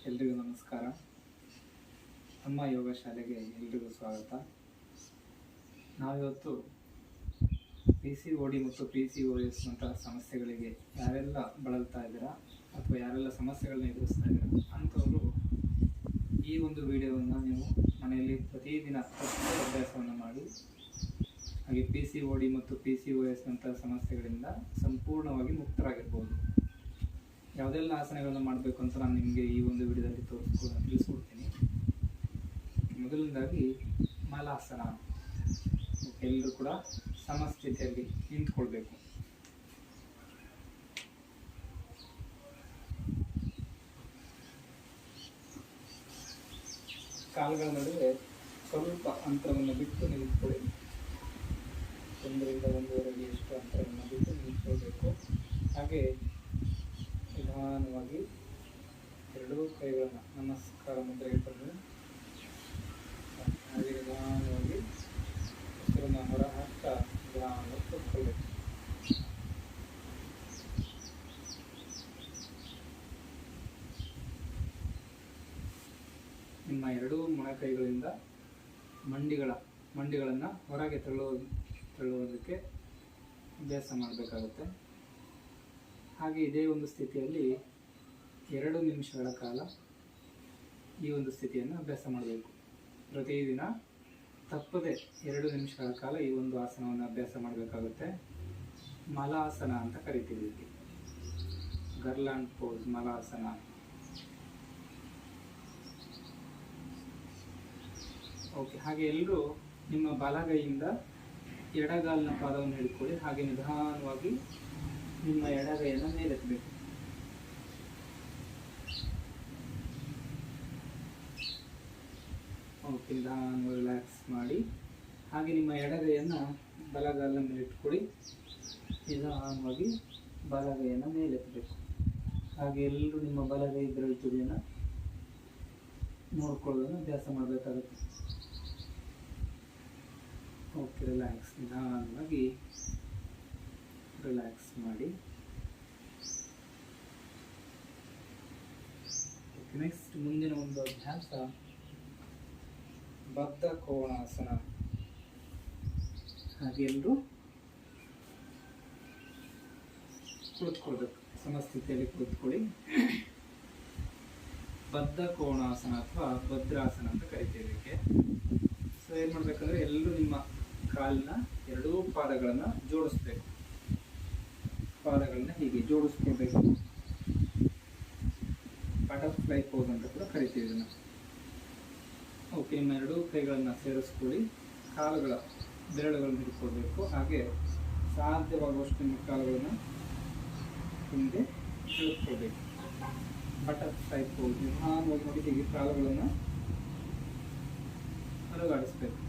ಎಲ್ರಿಗೂ ನಮಸ್ಕಾರ. ನಮ್ಮ ಯೋಗ ಶಾಲೆಗೆ ಎಲ್ರಿಗೂ ಸ್ವಾಗತ. ನಾವಿವತ್ತು PCOD ಮತ್ತು PCOS ನಂತಹ ಸಮಸ್ಯೆಗಳಿಗೆ ಯಾರೆಲ್ಲ ಬಳಲ್ತಾ ಇದ್ದೀರಾ ಅಥವಾ ಯಾರೆಲ್ಲ ಸಮಸ್ಯೆಗಳನ್ನ ಎದುರಿಸ್ತಾ ಇದ್ದೀರಾ ಅಂಥವರು ಈ ಒಂದು ವಿಡಿಯೋವನ್ನು ನೀವು ಮನೆಯಲ್ಲಿ ಪ್ರತಿದಿನ ಅಭ್ಯಾಸವನ್ನು ಮಾಡಿ ಹಾಗೆ PCOD ಮತ್ತು PCOS ನಂತಹ ಸಮಸ್ಯೆಗಳಿಂದ ಸಂಪೂರ್ಣವಾಗಿ ಮುಕ್ತರಾಗಿರ್ಬೋದು. ಯಾವುದೆಲ್ಲ ಆಸನಗಳನ್ನು ಮಾಡಬೇಕು ಅಂತ ನಾನು ನಿಮಗೆ ಈ ಒಂದು ವಿಡಿಯೋದಲ್ಲಿ ತಿಳಿಸ್ಕೊಡ್ತೀನಿ. ಮೊದಲನೇದಾಗಿ ಮಲಾಸನ. ಎಲ್ಲರೂ ಕೂಡ ಸಮಸ್ಥಿತಿಯಲ್ಲಿ ನಿಂತ್ಕೊಳ್ಬೇಕು. ಕಾಲುಗಳ ನಡುವೆ ಸ್ವಲ್ಪ ಅಂತರವನ್ನು ಬಿಟ್ಟು ನಿಂತ್ಕೊಳ್ಳಿ. 1 ರಿಂದ 1.5 ಅಡಿ ಎಷ್ಟು ಅಂತರವನ್ನು ಬಿಟ್ಟು ನಿಂತ್ಕೊಳ್ಬೇಕು. ಹಾಗೆ ನಿಧಾನವಾಗಿ ಎರಡೂ ಕೈಗಳನ್ನು ನಮಸ್ಕಾರ ಮುದ್ರೆಗೆ ತಂದು ಹಾಗೆ ನಿಧಾನವಾಗಿ ಉಸಿರನ್ನು ಹೊರ ಹಾಕ್ತಾ ನಿಧಾನವಾಗಿ ಕೂತ್ಕೊಳ್ಬೇಕು. ನಿಮ್ಮ ಎರಡೂ ಮೊಣಕೈಗಳಿಂದ ಮಂಡಿಗಳನ್ನು ಹೊರಗೆ ತಳ್ಳುವುದಕ್ಕೆ ಅಭ್ಯಾಸ ಮಾಡಬೇಕಾಗುತ್ತೆ. ಹಾಗೆ ಇದೇ ಒಂದು ಸ್ಥಿತಿಯಲ್ಲಿ 2 ನಿಮಿಷಗಳ ಕಾಲ ಈ ಒಂದು ಸ್ಥಿತಿಯನ್ನು ಅಭ್ಯಾಸ ಮಾಡಬೇಕು. ಪ್ರತಿದಿನ ತಪ್ಪದೆ 2 ನಿಮಿಷಗಳ ಕಾಲ ಈ ಒಂದು ಆಸನವನ್ನು ಅಭ್ಯಾಸ ಮಾಡಬೇಕಾಗುತ್ತೆ. ಮಲಾಸನ ಅಂತ ಕರಿತೀವಿ. ಇದಕ್ಕೆ ಗರ್ಲ್ಯಾಂಡ್ ಪೋಸ್, ಮಲಾಸನ. ಓಕೆ. ಹಾಗೆ ಎಲ್ಲರೂ ನಿಮ್ಮ ಬಲಗೈಯಿಂದ ಎಡಗಾಲಿನ ಪಾದವನ್ನು ಹಿಡ್ಕೊಳ್ಳಿ. ಹಾಗೆ ನಿಧಾನವಾಗಿ ನಿಮ್ಮ ಎಡಗೈಯನ್ನು ಮೇಲೆತ್ತಬೇಕು. ಓಕೆ. ನಿಧಾನವಾಗಿ ರಿಲ್ಯಾಕ್ಸ್ ಮಾಡಿ ಹಾಗೆ ನಿಮ್ಮ ಎಡಗೈಯನ್ನು ಬಲಗಾಲಿನ ಮೇಲೆ ಇಟ್ಕೊಳ್ಳಿ. ನಿಧಾನವಾಗಿ ಬಲಗೈಯನ್ನು ಮೇಲೆತ್ತಬೇಕು. ಹಾಗೆ ಎಲ್ಲರೂ ನಿಮ್ಮ ಬಲಗೈ ಬೆರಳು ತುದಿಯನ್ನು ನೋಡ್ಕೊಳ್ಳೋದನ್ನು ಅಭ್ಯಾಸ ಮಾಡಬೇಕಾಗುತ್ತೆ. ಓಕೆ. ರಿಲ್ಯಾಕ್ಸ್. ನಿಧಾನವಾಗಿ ರಿಲ್ಯಾಕ್ಸ್ ಮಾಡಿ. ನೆಕ್ಸ್ಟ್ ಮುಂದಿನ ಒಂದು ಅಭ್ಯಾಸ ಬದ್ಧ ಕೋಣಾಸನ. ಹಾಗೆ ಎಲ್ಲರೂ ಕುಳಿತುಕೊಳ್ಬೇಕು. ಸಮಸ್ಥಿತಿಯಲ್ಲಿ ಕುಳಿತುಕೊಳ್ಳಿ. ಬದ್ಧ ಕೋಣಾಸನ ಅಥವಾ ಭದ್ರಾಸನ ಅಂತ ಕರಿತೀವಿ ಇದಕ್ಕೆ. ಸೊ ಏನು ಮಾಡಬೇಕಂದ್ರೆ ಎಲ್ಲರೂ ನಿಮ್ಮ ಕಾಲಿನ ಎರಡೂ ಪಾದಗಳನ್ನು ಜೋಡಿಸ್ಬೇಕು. ಪಾದಗಳನ್ನ ಹೀಗೆ ಜೋಡಿಸ್ಕೊಳ್ಬೇಕು. ಬಟರ್ಫ್ಲೈ ಪೋಸ್ ಅಂತ ಕೂಡ ಕರಿತೀವಿ ಇದನ್ನು. ಓಕೆ. ನಿಮ್ಮ ಎರಡೂ ಕೈಗಳನ್ನು ಸೇರಿಸ್ಕೊಳ್ಳಿ. ಕಾಲುಗಳ ಬೆರಳುಗಳನ್ನು ಹಿಡ್ಕೊಳ್ಬೇಕು. ಹಾಗೆ ಸಾಧ್ಯವಾಗುವಷ್ಟು ನಿಮ್ಮ ಕಾಲುಗಳನ್ನು ಹಿಂದೆ ಇಳಿಸ್ಕೊಳ್ಬೇಕು. Butterfly pose. ನಿಧಾನವಾಗಿ ನೋಡಿ ಹೀಗೆ ಕಾಲುಗಳನ್ನು ಅಲುಗಾಡಿಸ್ಬೇಕು.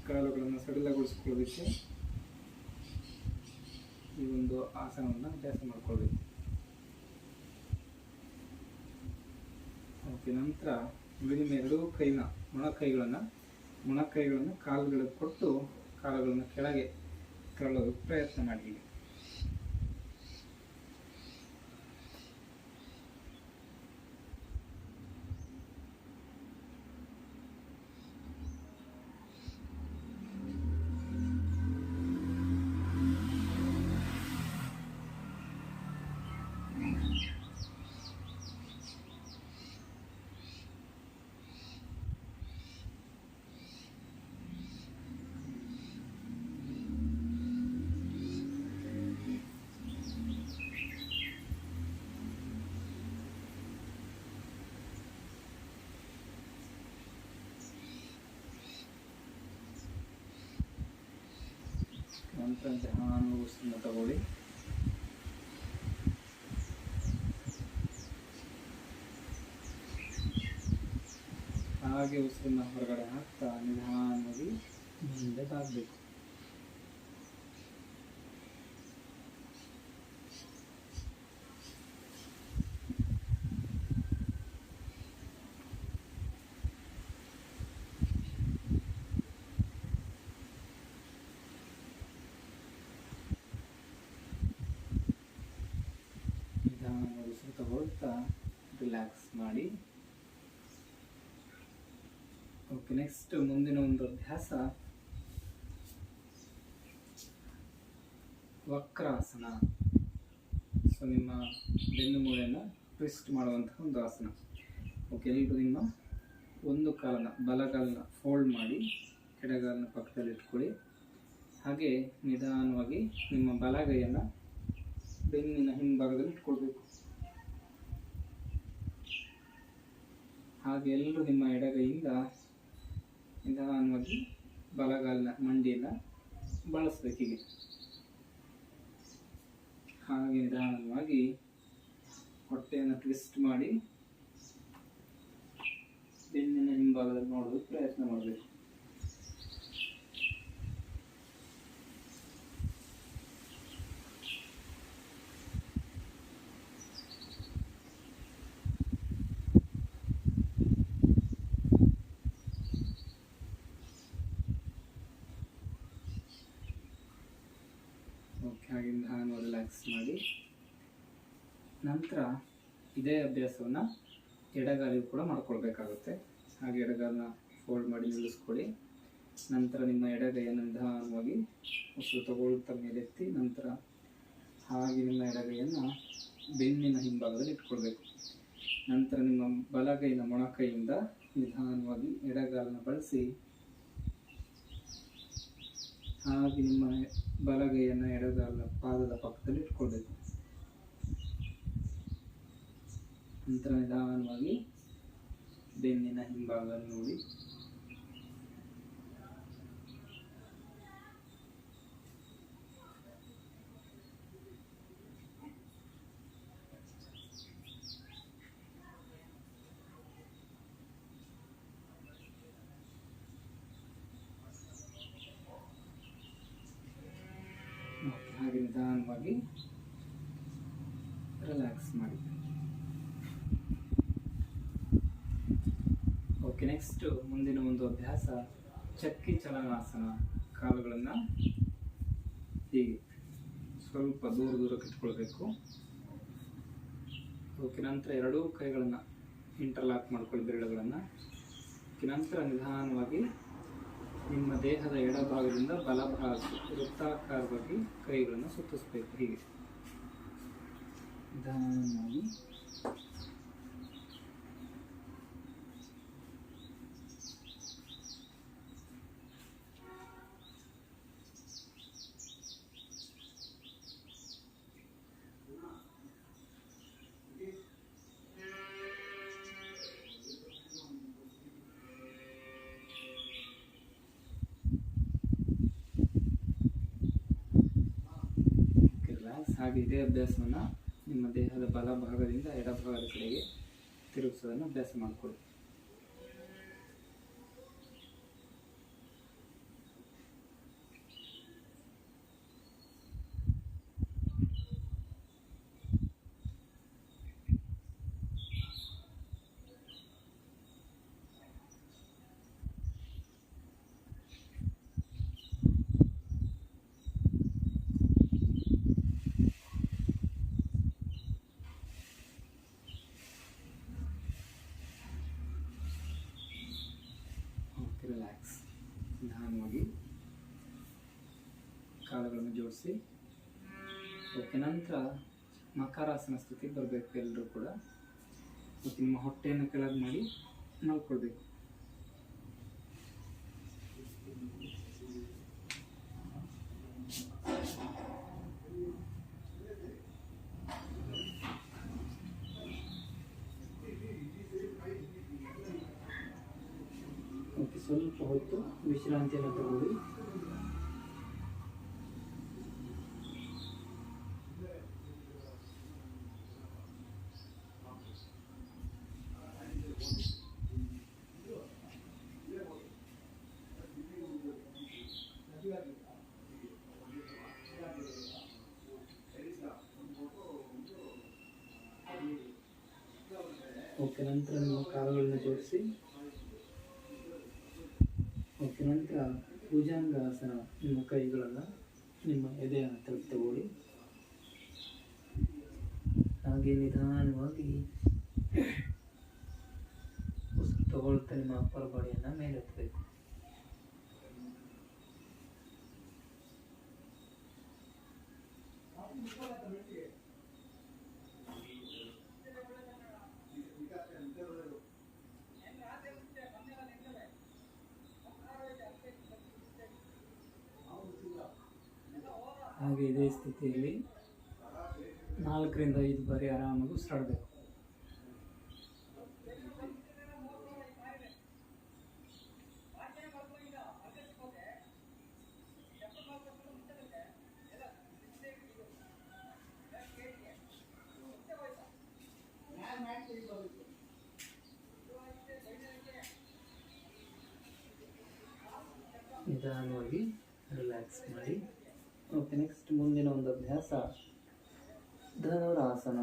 ಕಾಲುಗಳನ್ನು ಸಡಿಲಗೊಳಿಸ್ಕೊಳ್ಳೋದಕ್ಕೆ ಈ ಒಂದು ಆಸನವನ್ನು ಅಭ್ಯಾಸ ಮಾಡ್ಕೊಳ್ಬೇಕು. ಓಕೆ. ನಂತರ ನಿಮ್ಮ ಎರಡೂ ಮೊಣಕೈಗಳನ್ನು ಕಾಲುಗಳಿಗೆ ಕೊಟ್ಟು ಕಾಲುಗಳನ್ನು ಕೆಳಗೆ ತಳ್ಳೋದಕ್ಕೆ ಪ್ರಯತ್ನ ಮಾಡಿ. ನಂತರ ನಿಧಾನವಾಗಿ ಉಸಿರನ್ನು ತಗೊಳ್ಳಿ. ಹಾಗೆ ಉಸಿರನ್ನು ಹೊರಗಡೆ ಹಾಕ್ತಾ ನಿಧಾನವಾಗಿ ಮುಂದೆ ಸಾಗಬೇಕು. ರಿಲ್ಯಾಕ್ಸ್ ಮಾಡಿ. ಓಕೆ, ನೆಕ್ಸ್ಟ್ ಮುಂದಿನ ಒಂದು ಅಭ್ಯಾಸ ವಕ್ರಾಸನ. ಸೊ ನಿಮ್ಮ ಬೆನ್ನು ಮೂಳೆಯನ್ನು ಟ್ವಿಸ್ಟ್ ಮಾಡುವಂತಹ ಒಂದು ಆಸನ. ಓಕೆ, ಎಲ್ಲರೂ ನಿಮ್ಮ ಒಂದು ಕಾಲನ್ನ ಬಲಗಾಲನ್ನ ಫೋಲ್ಡ್ ಮಾಡಿ ಎಡಗಾಲನ್ನ ಪಕ್ಕದಲ್ಲಿ ಇಟ್ಕೊಳ್ಳಿ. ಹಾಗೆ ನಿಧಾನವಾಗಿ ನಿಮ್ಮ ಬಲಗೈಯನ್ನು ಬೆನ್ನಿನ ಹಿಂಭಾಗದಲ್ಲಿ ಇಟ್ಕೊಳ್ಬೇಕು. ಹಾಗೆ ಎಲ್ಲರೂ ನಿಮ್ಮ ಎಡಗೈಯಿಂದ ನಿಧಾನವಾಗಿ ಬಲಗಾಲಿನ ಮಂಡಿಯನ್ನು ಬಳಸಬೇಕು. ಹೀಗೆ ಹಾಗೆ ನಿಧಾನವಾಗಿ ಹೊಟ್ಟೆಯನ್ನು ಟ್ವಿಸ್ಟ್ ಮಾಡಿ ಬೆನ್ನಿನ ಹಿಂಭಾಗದಲ್ಲಿ ನೋಡೋದಕ್ಕೆ ಪ್ರಯತ್ನ ಮಾಡಬೇಕು. ಓಕೆ, ಹಾಗೆ ನಿಧಾನವಾಗಿ ರಿಲ್ಯಾಕ್ಸ್ ಮಾಡಿ. ನಂತರ ಇದೇ ಅಭ್ಯಾಸವನ್ನು ಎಡಗಾಲಿಗೂ ಕೂಡ ಮಾಡ್ಕೊಳ್ಬೇಕಾಗುತ್ತೆ. ಹಾಗೆ ಎಡಗಾಲನ್ನ ಫೋಲ್ಡ್ ಮಾಡಿ ನಿಲ್ಲಿಸ್ಕೊಳ್ಳಿ. ನಂತರ ನಿಮ್ಮ ಎಡಗೈಯನ್ನು ನಿಧಾನವಾಗಿ ಉಸಿರು ತಗೊಳ್ತಾ ಮೇಲೆತ್ತಿ, ನಂತರ ಹಾಗೆ ನಿಮ್ಮ ಎಡಗೈಯನ್ನು ಬೆನ್ನಿನ ಹಿಂಭಾಗದಲ್ಲಿ ಇಟ್ಕೊಳ್ಬೇಕು. ನಂತರ ನಿಮ್ಮ ಬಲಗೈನ ಮೊಣಕೈಯಿಂದ ನಿಧಾನವಾಗಿ ಎಡಗಾಲನ್ನ ಬಳಸಿ ಹಾಗೆ ನಿಮ್ಮ ಬಲಗೈಯನ್ನು ಎಡಗಾಲನ ಪಾದದ ಪಕ್ಕದಲ್ಲಿ ಇಟ್ಕೊಳ್ಬೇಕು. ನಂತರ ನಿಧಾನವಾಗಿ ಬೆನ್ನಿನ ಹಿಂಭಾಗ ನೋಡಿ. ಹಾಗೆ ನಿಧಾನವಾಗಿ ರಿಲ್ಯಾಕ್ಸ್ ಮಾಡಿ. ಓಕೆ, ನೆಕ್ಸ್ಟ್ ಮುಂದಿನ ಒಂದು ಅಭ್ಯಾಸ ಚಕ್ಕಿ ಚಲನಾಸನ. ಕಾಲುಗಳನ್ನು ಹೀಗೆ ಸ್ವಲ್ಪ ದೂರಕ್ಕೆ ಇಟ್ಕೊಳ್ಬೇಕು. ಓಕೆ, ನಂತರ ಎರಡೂ ಕೈಗಳನ್ನು ಇಂಟರ್ಲಾಕ್ ಮಾಡ್ಕೊಳ್ಳಿ, ಬೆರಳುಗಳನ್ನು. ನಂತರ ನಿಧಾನವಾಗಿ ನಿಮ್ಮ ದೇಹದ ಎಡಭಾಗದಿಂದ ಬಲಭಾಗಕ್ಕೆ ವೃತ್ತಾಕಾರವಾಗಿ ಕೈಗಳನ್ನು ಸುತ್ತಿಸಬೇಕು. ಹೀಗೆ ನಿಧಾನವಾಗಿ. ಹಾಗೆ ಇದೇ ಅಭ್ಯಾಸವನ್ನು ನಿಮ್ಮ ದೇಹದ ಬಲಭಾಗದಿಂದ ಎಡಭಾಗದ ಕಡೆಗೆ ತಿರುಗಿಸೋದನ್ನು ಅಭ್ಯಾಸ ಮಾಡಿಕೊಳ್ಳಿ. ರಿಲ್ಯಾಕ್ಸ್. ನಿಧಾನವಾಗಿ ಕಾಲುಗಳನ್ನು ಜೋಡಿಸಿ. ಓಕೆ, ನಂತರ ಮಕರಾಸನ ಸ್ಥಿತಿಗೆ ಬರಬೇಕು ಎಲ್ಲರೂ ಕೂಡ. ಮತ್ತು ನಿಮ್ಮ ಹೊಟ್ಟೆಯನ್ನು ಕೆಳಗೆ ಮಾಡಿ ಮಲ್ಕೊಳ್ಬೇಕು. ಓಕೆ, ಸ್ವಲ್ಪ ಹೊತ್ತು ವಿಶ್ರಾಂತಿಯನ್ನು ತಗೊಳ್ಳಿ. ಓಕೆ, ನಂತರ ನಿಮ್ಮ ಕಾಲುಗಳನ್ನು ಜೋಡಿಸಿ. ಓಕೆ, ನಂತರ ಭುಜಂಗಾಸನ. ನಿಮ್ಮ ಕೈಗಳನ್ನು ನಿಮ್ಮ ಎದೆಯ ಹತ್ತಿರ ತಗೊಳ್ಳಿ. ಹಾಗೆ ನಿಧಾನವಾಗಿ ಉಸಿರು ತಗೊಳ್ತಾ ನಿಮ್ಮ ಅಪ್ಪರ್ ಬಾಡಿಯನ್ನು ಮೇಲೆತ್ತಬೇಕು. ಹಾಗೆ ಇದೇ ಸ್ಥಿತಿಯಲ್ಲಿ 4 ರಿಂದ 5 ಬಾರಿ ಆರಾಮಾಗಿ ಉಸಿರಾಡಬೇಕು. ನಿಧಾನವಾಗಿ ರಿಲ್ಯಾಕ್ಸ್ ಮಾಡಿ. ಓಕೆ, ನೆಕ್ಸ್ಟ್ ಮುಂದಿನ ಒಂದು ಅಭ್ಯಾಸ ಧನುರಾಸನ.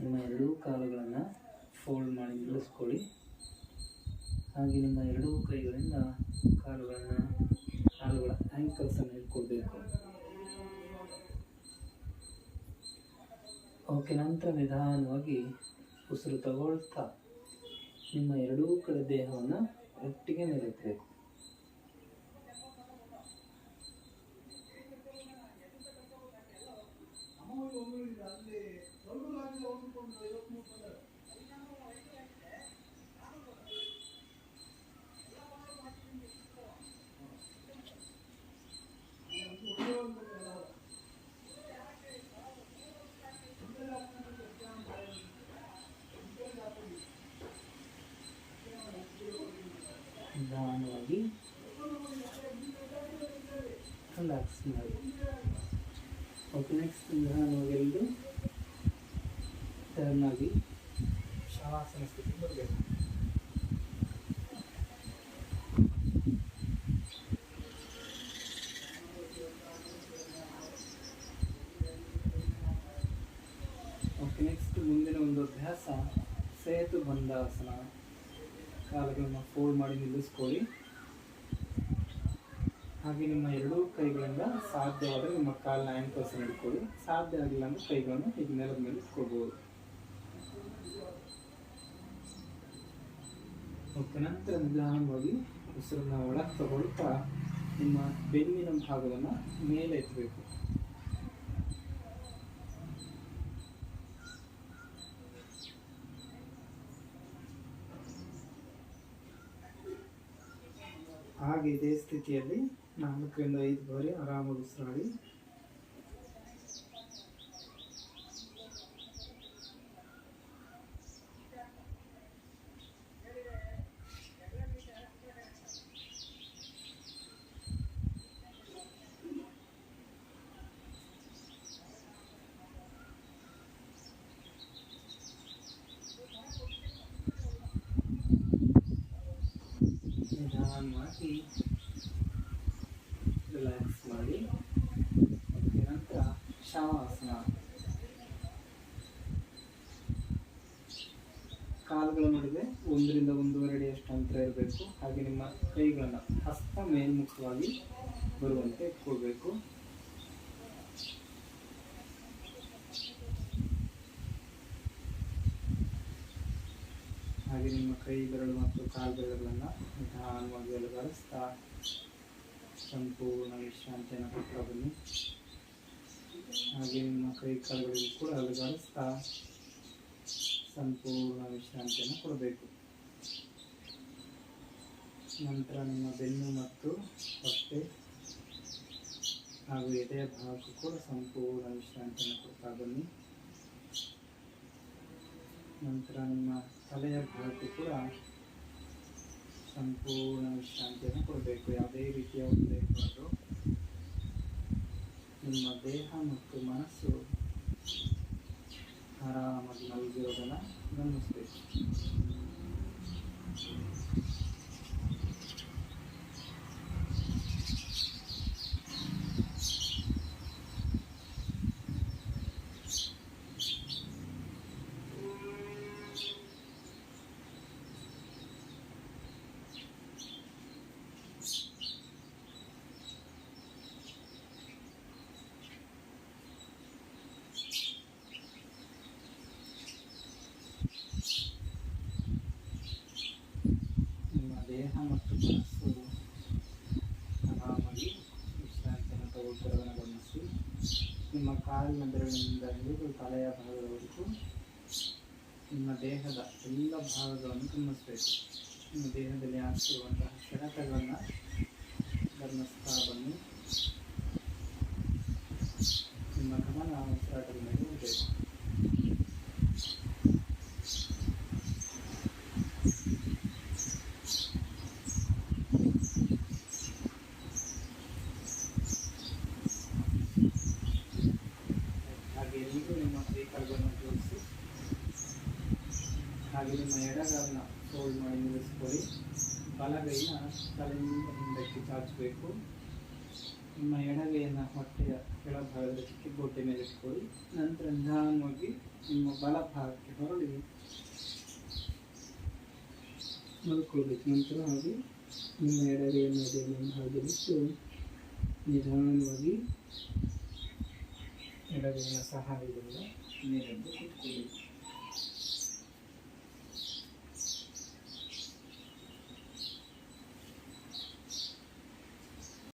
ನಿಮ್ಮ ಎರಡೂ ಕಾಲುಗಳನ್ನು ಫೋಲ್ಡ್ ಮಾಡಿ ನಿಲ್ಲಿಸ್ಕೊಳ್ಳಿ. ಹಾಗೆ ನಿಮ್ಮ ಎರಡೂ ಕೈಗಳಿಂದ ಕಾಲುಗಳ ಆ್ಯಂಕಲ್ಸನ್ನು ಇಟ್ಕೊಳ್ಬೇಕು. ಓಕೆ, ನಂತರ ನಿಧಾನವಾಗಿ ಉಸಿರು ತಗೊಳ್ತಾ ನಿಮ್ಮ ಎರಡೂ ಕಡೆ ದೇಹವನ್ನು ಒಟ್ಟಿಗೆ ಮೇಲೆತ್ತಬೇಕು. ನಿಧಾನವಾಗಿ ರಿಲ್ಯಾಕ್ಸ್ ಮಾಡಿ. ಓಕೆ, ನೆಕ್ಸ್ಟ್ ನಿಧಾನವಾಗಿ ಎಲ್ಲರೂ ಟರ್ನ್ ಆಗಿ ಶವಾಸನ ಸ್ಥಿತಿಗೆ ಬರಬೇಕು. ಓಕೆ, ನೆಕ್ಸ್ಟ್ ಮುಂದಿನ ಒಂದು ಅಭ್ಯಾಸ ಸೇತು ಬಂಧಾಸನ. ಕಾಲುಗಳನ್ನು ಫೋಲ್ಡ್ ಮಾಡಿ ನಿಲ್ಲಿಸ್ಕೊಳ್ಳಿ. ಹಾಗೆ ನಿಮ್ಮ ಎರಡೂ ಕೈಗಳಿಂದ ಸಾಧ್ಯವಾದರೆ ನಿಮ್ಮ ಕಾಲಿನ ಆ್ಯಂಕಲ್ಸನ್ನು ಹಿಡ್ಕೊಳ್ಳಿ. ಸಾಧ್ಯ ಆಗಿಲ್ಲ ಅಂದರೆ ಕೈಗಳನ್ನು ಈಗ ನೆಲದ ಮೇಲೆ ಇಟ್ಕೊಳ್ಬೋದು. ಓಕೆ, ನಂತರ ನಿಧಾನವಾಗಿ ಉಸಿರನ್ನು ಒಳಗೆ ತಗೊಳ್ತಾ ನಿಮ್ಮ ಬೆನ್ನಿನ ಭಾಗವನ್ನು ಮೇಲೆ ಎತ್ತಬೇಕು. ಹಾಗೆ ಇದೇ ಸ್ಥಿತಿಯಲ್ಲಿ 4 ರಿಂದ 5 ಬಾರಿ ಆರಾಮಾಗಿ ಉಸಿರಾಡಿ. ನಿಧಾನವಾಗಿ ರಿಲ್ಯಾಕ್ಸ್ ಮಾಡಿ. ನಂತರ ಶವಾಸನ. ಕಾಲುಗಳ ನಡುವೆ 1 ರಿಂದ 1.5 ಅಡಿಯಷ್ಟು ಅಂತರ ಇರಬೇಕು. ಹಾಗೆ ನಿಮ್ಮ ಕೈಗಳನ್ನು ಹಸ್ತ ಮೇಲ್ಮುಖವಾಗಿ ಬರುವಂತೆ ಇಟ್ಕೊಳ್ಬೇಕು. ಹಾಗೆ ನಿಮ್ಮ ಕೈ ಬೆರಳು ಮತ್ತು ಕಾಲು ಬೆರಳುಗಳನ್ನು ನಿಧಾನವಾಗಿ ಅಲುಗಾಡಿಸ್ತಾ ಸಂಪೂರ್ಣ ವಿಶ್ರಾಂತಿಯನ್ನು ಕೊಡ್ತಾ ಬನ್ನಿ. ಹಾಗೆ ನಿಮ್ಮ ಕೈ ಕಾಲುಗಳಿಗೂ ಕೂಡ ಅಲುಗಾಡಿಸ್ತಾ ಸಂಪೂರ್ಣ ವಿಶ್ರಾಂತಿಯನ್ನು ಕೊಡಬೇಕು. ನಂತರ ನಿಮ್ಮ ಬೆನ್ನು ಮತ್ತು ಹೊಟ್ಟೆ ಹಾಗೂ ಎದೆಯ ಭಾಗಕ್ಕೂ ಕೂಡ ಸಂಪೂರ್ಣ ವಿಶ್ರಾಂತಿಯನ್ನು ಕೊಡ್ತಾ ಬನ್ನಿ. ನಂತರ ನಿಮ್ಮ ತಲೆಯ ಭಾಗಕ್ಕೂ ಕೂಡ ಸಂಪೂರ್ಣ ವಿಶ್ರಾಂತಿಯನ್ನು ಕೊಡಬೇಕು. ಯಾವುದೇ ರೀತಿಯ ಒತ್ತಡ ಇರಬಾರ್ದು. ನಿಮ್ಮ ದೇಹ ಮತ್ತು ಮನಸ್ಸು ಆರಾಮಾಗಿ ಮಲಗಿರೋದನ್ನು ಗಮನಿಸಬೇಕು. ದೇಹ ಮತ್ತು ಮನಸ್ಸು ಆರಾಮಾಗಿ ವಿಶ್ರಾಂತಿಯನ್ನು ತಗೊಳ್ತಿರೋದನ್ನು ಗಮನಿಸಿ. ನಿಮ್ಮ ಕಾಲಿನ ಬೆರಳಿನಿಂದ ಹಿಡಿದು ತಲೆಯ ಭಾಗದವರೆಗೂ ನಿಮ್ಮ ದೇಹದ ಎಲ್ಲ ಭಾಗಗಳನ್ನು ಗಮನಿಸಬೇಕು. ನಿಮ್ಮ ದೇಹದಲ್ಲಿ ಆಗ್ತಿರುವಂತಹ ಸೆಳೆತಗಳನ್ನು ಗಮನಿಸ್ತಾ ಬನ್ನಿ. ನಿಮ್ಮ ಗಮನ ಉಸಿರಾಟದ ಮೇಲೆ ಇರಬೇಕು. ಹಾಗೆ ನೀವು ನಿಮ್ಮ ಕೈಕಾಲುಗಳನ್ನು ಜೋಡಿಸಿ, ಹಾಗೆ ನಿಮ್ಮ ಎಡಗಾಲನ್ನ ಫೋಲ್ಡ್ ಮಾಡಿ ನಿಲ್ಲಿಸ್ಕೊಳ್ಳಿ. ಬಲಗೈನ ತಲೆಯಿಂದ ಹಿಂದಕ್ಕೆ ಚಾಚಬೇಕು. ನಿಮ್ಮ ಎಡಗೈಯನ್ನು ಹೊಟ್ಟೆಯ ಕೆಳಭಾಗದ ಕಿಬ್ಬೊಟ್ಟೆ ಮೇಲೆ ಇಟ್ಕೊಳ್ಳಿ. ನಂತರ ನಿಧಾನವಾಗಿ ನಿಮ್ಮ ಬಲಭಾಗಕ್ಕೆ ಹೊರಳಿ ಮಲ್ಕೊಳ್ಬೇಕು. ನಂತರ ಹಾಗೆ ನಿಮ್ಮ ಎಡಗೈಯನ್ನು ಎದೆಯನ್ನು ಹಾಗೆ ಬಿಟ್ಟು ನಿಧಾನವಾಗಿ ಎಡಗೈನ ಸಹಾಯದಿಂದ ಮೇಲೆದ್ದು ಕೂತ್ಕೊಳ್ಬೇಕು.